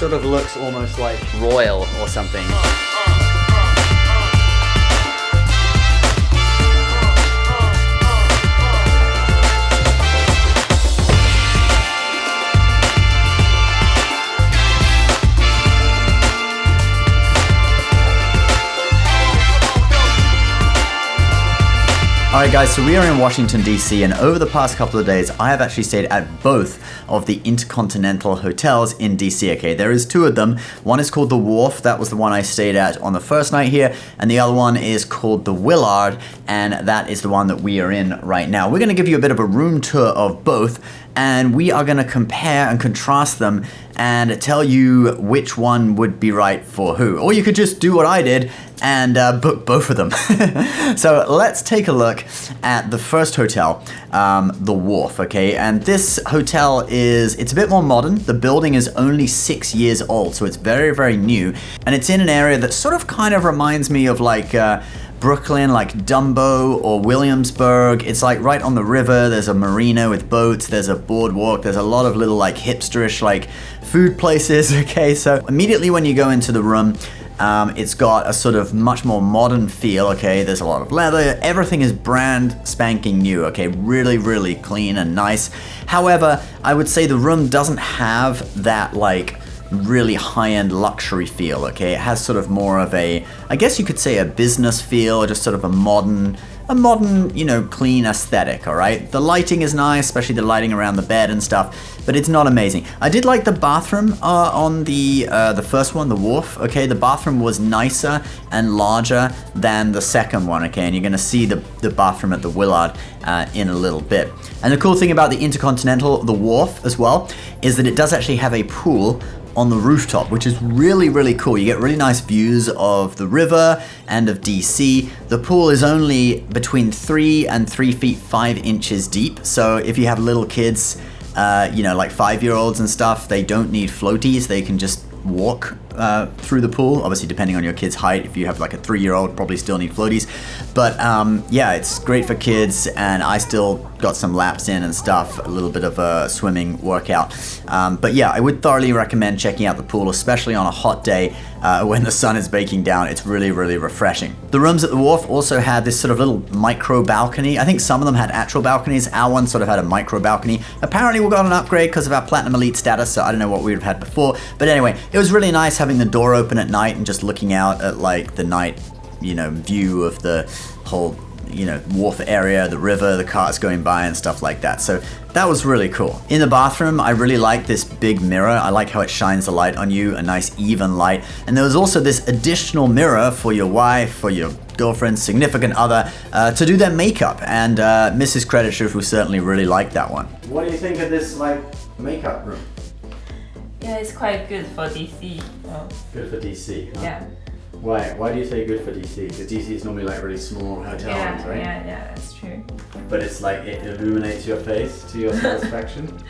sort of looks almost like royal or something. Alright guys, so we are in Washington DC, and over the past couple of days I have actually stayed at both of the Intercontinental hotels in DC. Okay, there is two of them. One is called the Wharf, that was the one I stayed at on the first night here, and the other one is called the Willard, and that is the one that we are in right now. We're going to give you a bit of a room tour of both, and we are going to compare and contrast them and tell you which one would be right for who. Or you could just do what I did and book both of them. So let's take a look at the first hotel, the Wharf, okay? And this hotel it's a bit more modern. The building is only 6 years old, so it's very, very new. And it's in an area that sort of kind of reminds me of like Brooklyn, like Dumbo or Williamsburg. It's like right on the river. There's a marina with boats. There's a boardwalk. There's a lot of little like hipsterish like food places. Okay, so immediately when you go into the room, it's got a sort of much more modern feel. Okay, there's a lot of leather. Everything is brand spanking new. Okay, really, really clean and nice. However, I would say the room doesn't have that like really high-end luxury feel. Okay, it has sort of more of a, I guess you could say, a business feel, or just sort of a modern, you know, clean aesthetic. All right, the lighting is nice, especially the lighting around the bed and stuff, but it's not amazing. I did like the bathroom on the first one, the Wharf. Okay, the bathroom was nicer and larger than the second one. Okay, and you're gonna see the bathroom at the Willard in a little bit. And the cool thing about the Intercontinental, the Wharf as well, is that it does actually have a pool on the rooftop, which is really, really cool. You get really nice views of the river and of DC. The pool is only between 3 and 3 feet 5 inches deep. So if you have little kids, you know, like 5-year-olds and stuff, they don't need floaties. They can just walk through the pool, obviously depending on your kid's height. If you have like a 3-year-old, probably still need floaties, but yeah, it's great for kids, and I still got some laps in and stuff, a little bit of a swimming workout, but yeah, I would thoroughly recommend checking out the pool, especially on a hot day when the sun is baking down. It's really, really refreshing. The rooms at the Wharf also had this sort of little micro balcony. I think some of them had actual balconies. Our one sort of had a micro balcony. Apparently we got an upgrade because of our Platinum Elite status, so I don't know what we would have had before, but anyway, it was really nice having the door open at night and just looking out at like the night, you know, view of the whole, you know, wharf area, the river, the cars going by and stuff like that. So that was really cool. In the bathroom, I really like this big mirror. I like how it shines the light on you, a nice even light. And there was also this additional mirror for your wife, for your girlfriend, significant other, to do their makeup. And Mrs. creditshifu certainly really liked that one. What do you think of this like makeup room? Yeah, it's quite good for DC. Good for DC, huh? Yeah. Why? Why do you say good for DC? Because DC is normally like really small hotel rooms, right? Yeah, that's true. But it's like it illuminates your face to your satisfaction.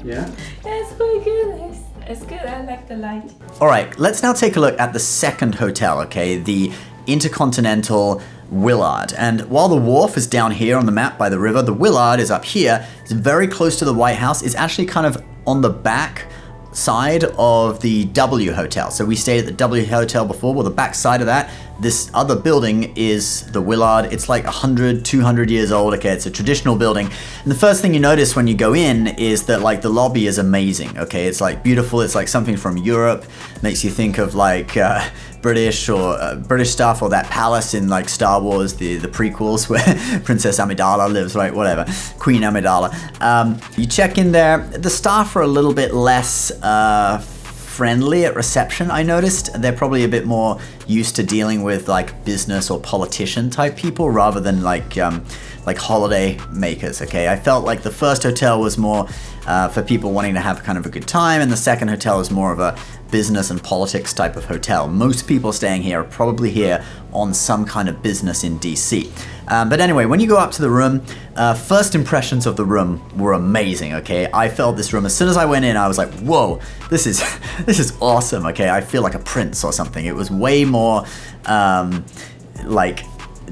Yeah? Yeah, it's quite good. It's good. I like the light. All right, let's now take a look at the second hotel, okay? The Intercontinental Willard. And while the Wharf is down here on the map by the river, the Willard is up here. It's very close to the White House. It's actually kind of on the back side of the W Hotel. So we stayed at the W Hotel before. Well, the back side of that, this other building is the Willard. It's like 100, 200 years old. Okay, it's a traditional building. And the first thing you notice when you go in is that like the lobby is amazing. Okay, it's like beautiful. It's like something from Europe. Makes you think of like British or British stuff, or that palace in like Star Wars, the prequels where Princess Amidala lives, right? Whatever, Queen Amidala. You check in there. The staff are a little bit less friendly at reception, I noticed. They're probably a bit more used to dealing with like business or politician type people rather than like holiday makers, okay? I felt like the first hotel was more for people wanting to have kind of a good time, and the second hotel is more of a business and politics type of hotel. Most people staying here are probably here on some kind of business in DC. But anyway, when you go up to the room, first impressions of the room were amazing, okay? I felt this room, as soon as I went in, I was like, whoa, this is awesome, okay? I feel like a prince or something. It was way more like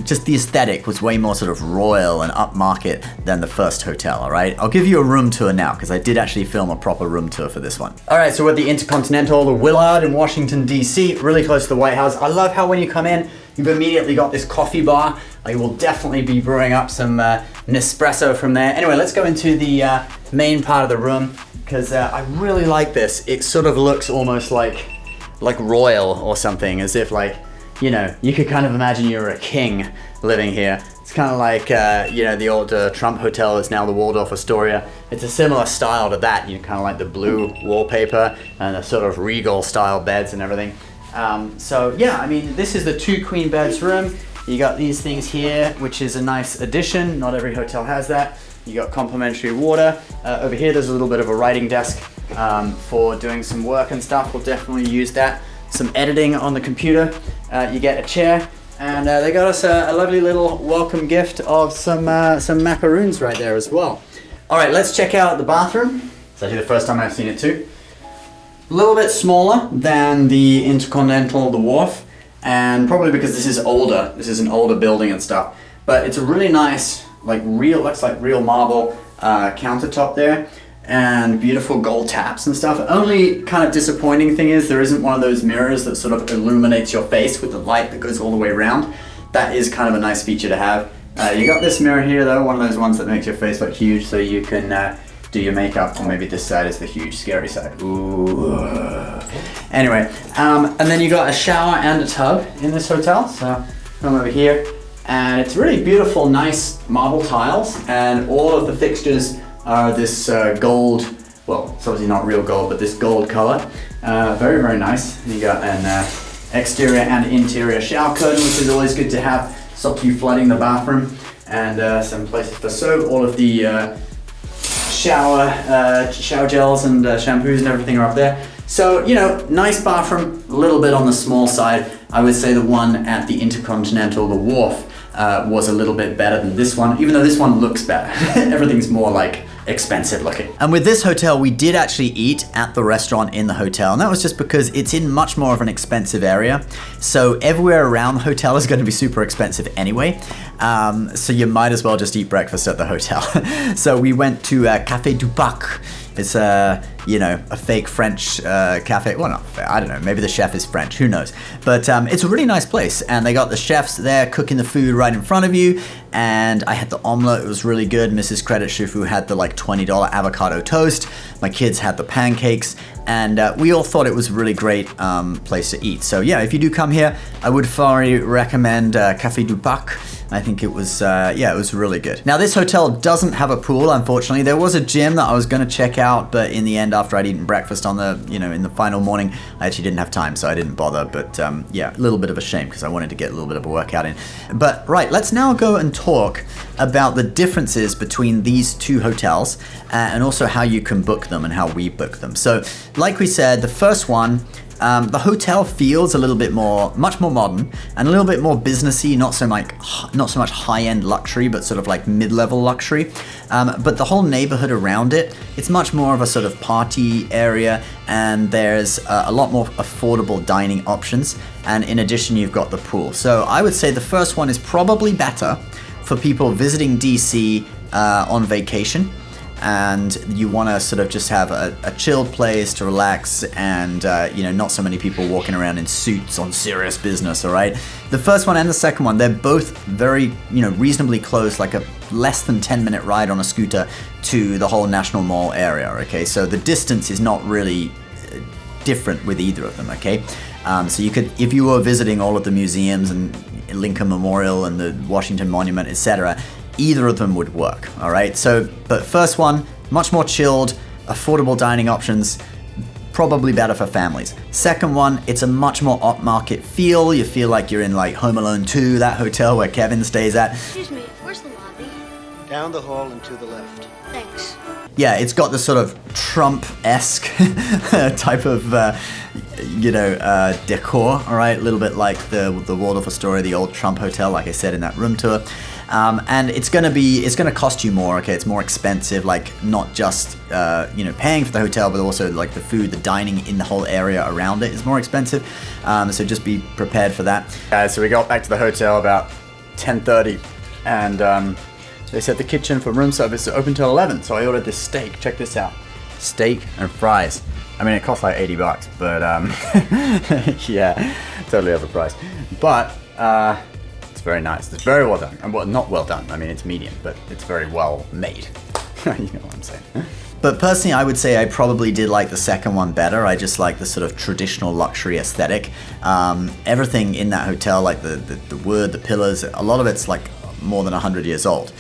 just the aesthetic was way more sort of royal and upmarket than the first hotel, all right? I'll give you a room tour now because I did actually film a proper room tour for this one. All right, so we're at the Intercontinental, the Willard in Washington, D.C., really close to the White House. I love how when you come in, you've immediately got this coffee bar. I will definitely be brewing up some Nespresso from there. Anyway, let's go into the main part of the room because I really like this. It sort of looks almost like royal or something, as if like, you know, you could kind of imagine you're a king living here. It's kind of like, you know, the old Trump hotel is now the Waldorf Astoria. It's a similar style to that, you know, kind of like the blue wallpaper and the sort of regal style beds and everything. So yeah, I mean, this is the 2 queen beds room. You got these things here, which is a nice addition. Not every hotel has that. You got complimentary water. Over here, there's a little bit of a writing desk for doing some work and stuff. We'll definitely use that. Some editing on the computer. You get a chair, and they got us a lovely little welcome gift of some macaroons right there as well. All right, let's check out the bathroom. It's actually the first time I've seen it too. A little bit smaller than the Intercontinental, the Wharf, and probably because this is older. This is an older building and stuff, but it's a really nice, like looks like real marble countertop there. And beautiful gold taps and stuff. Only kind of disappointing thing is there isn't one of those mirrors that sort of illuminates your face with the light that goes all the way around. That is kind of a nice feature to have. You got this mirror here though, one of those ones that makes your face look huge so you can do your makeup, or maybe this side is the huge scary side. Ooh. Anyway, and then you got a shower and a tub in this hotel. So come over here, and it's really beautiful, nice marble tiles, and all of the fixtures are this gold, well, it's obviously not real gold, but this gold color. Very, very nice. You got an exterior and interior shower curtain, which is always good to have, stops you flooding the bathroom, and some places for soap. All of the shower gels and shampoos and everything are up there. So, you know, nice bathroom, a little bit on the small side. I would say the one at the Intercontinental, the Wharf, was a little bit better than this one, even though this one looks better. Everything's more like expensive looking. And with this hotel, we did actually eat at the restaurant in the hotel, and that was just because it's in much more of an expensive area. So everywhere around the hotel is going to be super expensive anyway. So you might as well just eat breakfast at the hotel. So we went to Café du Parc. It's you know, a fake French cafe. Well, not, I don't know, maybe the chef is French, who knows. But it's a really nice place, and they got the chefs there cooking the food right in front of you. And I had the omelet, it was really good. Mrs. Creditshifu had the like $20 avocado toast. My kids had the pancakes, and we all thought it was a really great place to eat. So yeah, if you do come here, I would thoroughly recommend Café du Parc. I think it was, yeah, it was really good. Now this hotel doesn't have a pool, unfortunately. There was a gym that I was gonna check out, but in the end, after I'd eaten breakfast on the, you know, in the final morning, I actually didn't have time, so I didn't bother. But yeah, a little bit of a shame because I wanted to get a little bit of a workout in. But right, let's now go and talk about the differences between these 2 hotels and also how you can book them and how we book them. So like we said, the first one, the hotel feels a little bit more, much more modern and a little bit more businessy, not so much high-end luxury, but sort of like mid-level luxury. But the whole neighborhood around it, it's much more of a sort of party area, and there's a lot more affordable dining options. And in addition, you've got the pool. So I would say the first one is probably better for people visiting DC on vacation, and you want to sort of just have a chilled place to relax, and you know, not so many people walking around in suits on serious business. All right, the first one and the second one, they're both very, you know, reasonably close, like a less than 10-minute ride on a scooter to the whole National Mall area. Okay, so the distance is not really different with either of them. Okay, so you could, if you were visiting all of the museums and Lincoln Memorial and the Washington Monument, etc., either of them would work. All right, so but first one, much more chilled, affordable dining options, probably better for families. Second one, it's a much more upmarket feel. You feel like you're in like Home Alone 2, that hotel where Kevin stays at. Excuse me, where's the lobby? Down the hall and to the left. Thanks. Yeah, it's got the sort of Trump-esque type of, you know, decor, all right? A little bit like the Waldorf Astoria, the old Trump hotel, like I said in that room tour. And it's gonna cost you more, okay? It's more expensive, like not just, you know, paying for the hotel, but also like the food, the dining in the whole area around it is more expensive. So just be prepared for that. So we got back to the hotel about 10:30, and they said the kitchen for room service is open till 11. So I ordered this steak. Check this out, steak and fries. I mean, it cost like $80, but yeah, totally overpriced. But it's very nice. It's very well done. And well, not well done. I mean, it's medium, but it's very well made. You know what I'm saying. But personally, I would say I probably did like the second one better. I just like the sort of traditional luxury aesthetic. Everything in that hotel, like the wood, the pillars, a lot of it's like more than 100 years old.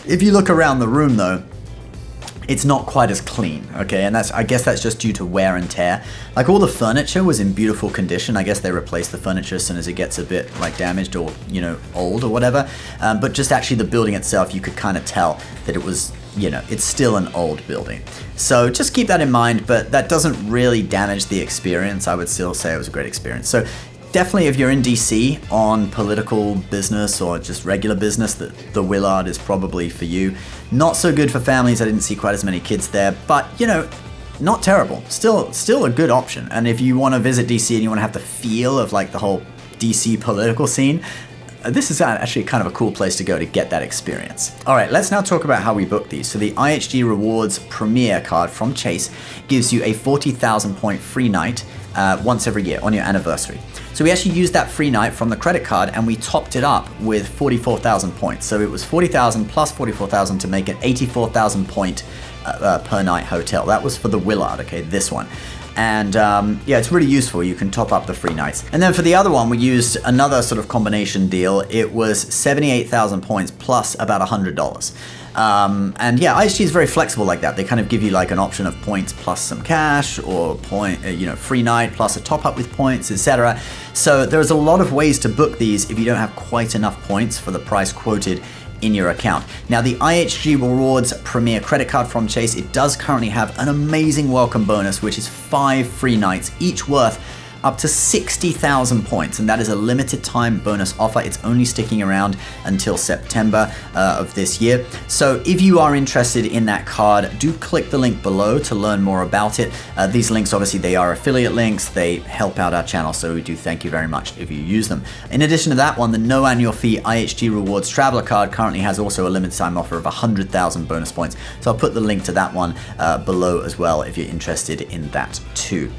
If you look around the room though, it's not quite as clean, okay? And I guess that's just due to wear and tear. Like all the furniture was in beautiful condition. I guess they replace the furniture as soon as it gets a bit like damaged or, you know, old or whatever. But just actually the building itself, you could kind of tell that it was, you know, it's still an old building. So just keep that in mind, but that doesn't really damage the experience. I would still say it was a great experience. So definitely if you're in DC on political business or just regular business, the Willard is probably for you. Not so good for families. I didn't see quite as many kids there, but you know, not terrible. Still a good option. And if you want to visit DC and you want to have the feel of like the whole DC political scene, this is actually kind of a cool place to go to get that experience. All right, let's now talk about how we book these. So the IHG Rewards Premier card from Chase gives you a 40,000 point free night once every year on your anniversary. So we actually used that free night from the credit card and we topped it up with 44,000 points. So it was 40,000 plus 44,000 to make an 84,000 point per night hotel. That was for the Willard, okay, this one. And yeah, it's really useful. You can top up the free nights. And then for the other one, we used another sort of combination deal. It was 78,000 points plus about $100. And yeah, IHG is very flexible like that. They kind of give you like an option of points plus some cash or free night plus a top up with points, etc. So there's a lot of ways to book these if you don't have quite enough points for the price quoted in your account. Now the IHG Rewards Premier credit card from Chase, it does currently have an amazing welcome bonus, which is 5 free nights, each worth up to 60,000 points, and that is a limited time bonus offer. It's only sticking around until September of this year. So if you are interested in that card, do click the link below to learn more about it. These links, obviously, they are affiliate links. They help out our channel, so we do thank you very much if you use them. In addition to that one, the no annual fee IHG Rewards Traveler card currently has also a limited time offer of 100,000 bonus points. So I'll put the link to that one below as well if you're interested in that too.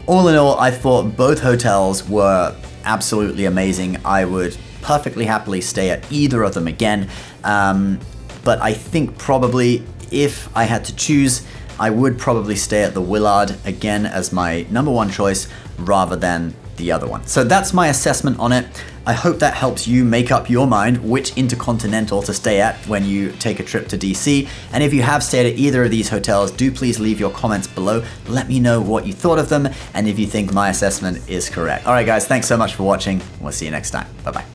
All in all, I thought both hotels were absolutely amazing. I would perfectly happily stay at either of them again. But I think probably if I had to choose, I would probably stay at the Willard again as my number one choice rather than the other one. So that's my assessment on it. I hope that helps you make up your mind which Intercontinental to stay at when you take a trip to DC. And if you have stayed at either of these hotels, do please leave your comments below. Let me know what you thought of them and if you think my assessment is correct. All right, guys, thanks so much for watching. We'll see you next time. Bye-bye.